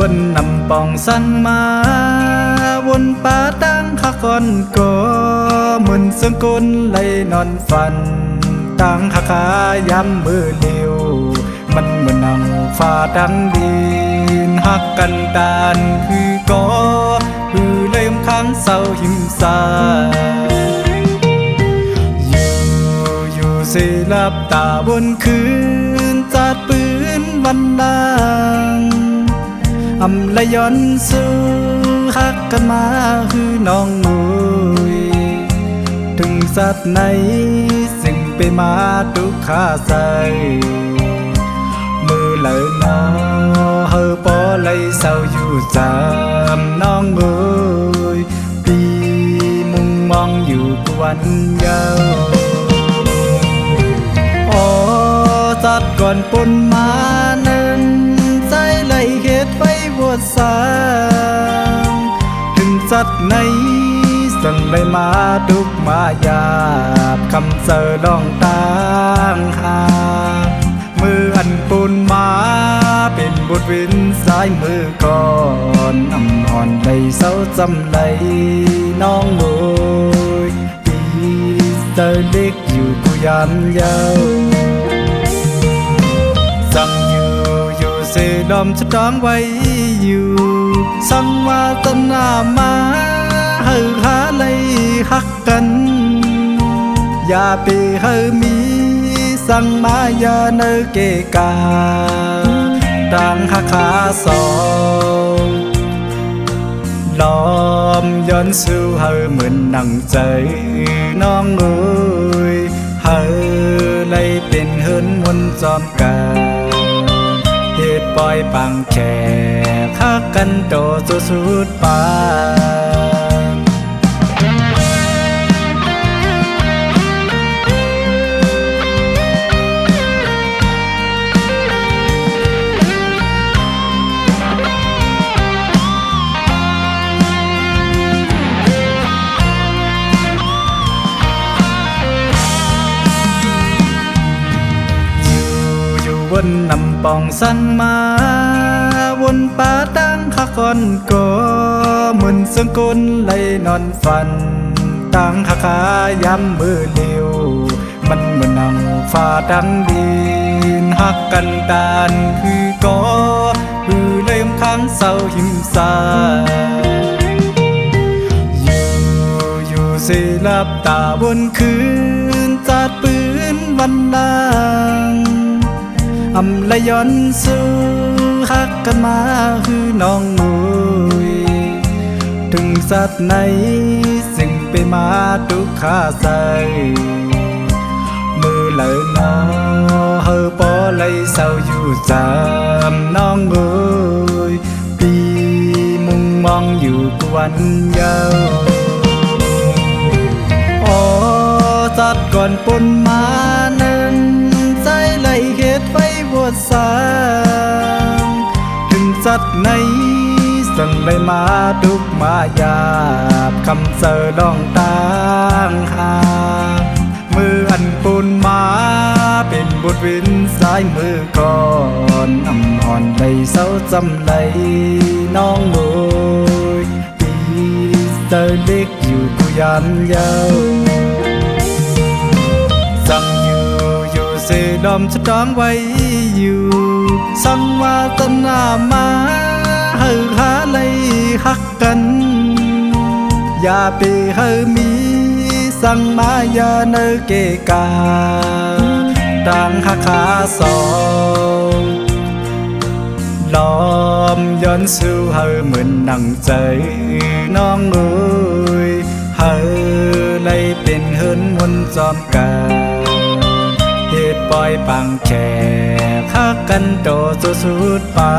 วนนำปองสันมาวนป่าตั้งขก่อนก็เหมือนเสียงกลไหลนอนฝันตั้งขย้ำมือเลี้ยวมันเหมือนนั่งฟ้าดังดินหักกันดานคือก็คือเลื่อมค้างเศร้าหิมสาอยู่สิลับตาบนคืนจัดปืนวันนางอำละย้อนสู้หักกันมาคือน้องมุยถึงสัตว์ไหนสิ่งไปมาทุกข้าใส่มือไหลนอเฮอปอไหลเศร้าอยู่จำน้องมุยปีมุงมองอยู่กวันยาวอ๋อจัดก่อนปนมานั้นใจไหลเหตุไปบวชสางถึงจัดไหนสั่งไหลมาทุกมายาบคำเสอลองต่างหามืออันปูนมาเป็นบทวินสายมือก่อนอำอ่อนไหลเศร้าจำไหลน้องโวยปีเตอเล็กอยู่กุยามยาวสั่งอยู่เสดอมจะต้องไว้อยู่สั่งว่าตนามาเฮอหาเลยหักกันอย่าไปเฮอมีสั่งมาอย่าเนเกกาดังหักขาสองล้อมย้อนสู่เฮอเหมือนหนังใจน้องเอ้ยเฮอเลยเป็นเฮินวนจอมกาเหตุปล่อยปังแค่คักกันโตสุดปาวนนำปองสันมาวนป่าตั้งขก่อนก็เหมือนเสียงกลไหลนอนฝันตั้งขาย้ำมือเลี้ยวมันเหมือนนั่งฟ้าดังดินหักกันดานคือก็คือเลื่อมค้างเศร้าหิมสาอยู่สิลับตาบนคืนจัดปืนวันนางอำละย้อนสู้หักกันมาคือน้องมุยถึงสัตว์ไหนสิ่งไปมาทุกข้าใส่มือไหลนอเฮอปอไหลเศร้าอยู่จำน้องมุยปีมุงมองอยู่กวันยาวอ๋อจัดก่อนปนมานั้นใจไหลเหตุไปบวชสางถึงจัดไหนสั่งไหลมาทุกมายาบคำเสอลองต่างหามืออันปูนมาเป็นบทวินสายมือก่อนอำอ่อนไหลเศร้าจำไหลน้องโวยปีเตอเล็กอยู่กุยามยาวสั่งอยู่เสดอมจะต้องไว้อยู่สั่งว่าตนามาเฮอหาเลยหักกันอย่าไปเฮอมีสั่งมาอย่าเนเกกาดังหักขาสองล้อมย้อนสู่เฮอเหมือนหนังใจน้องเอ้ยเฮอเลยเป็นเฮินวนจอมกาเหตุปล่อยปังแค่คักกันโตสุดปา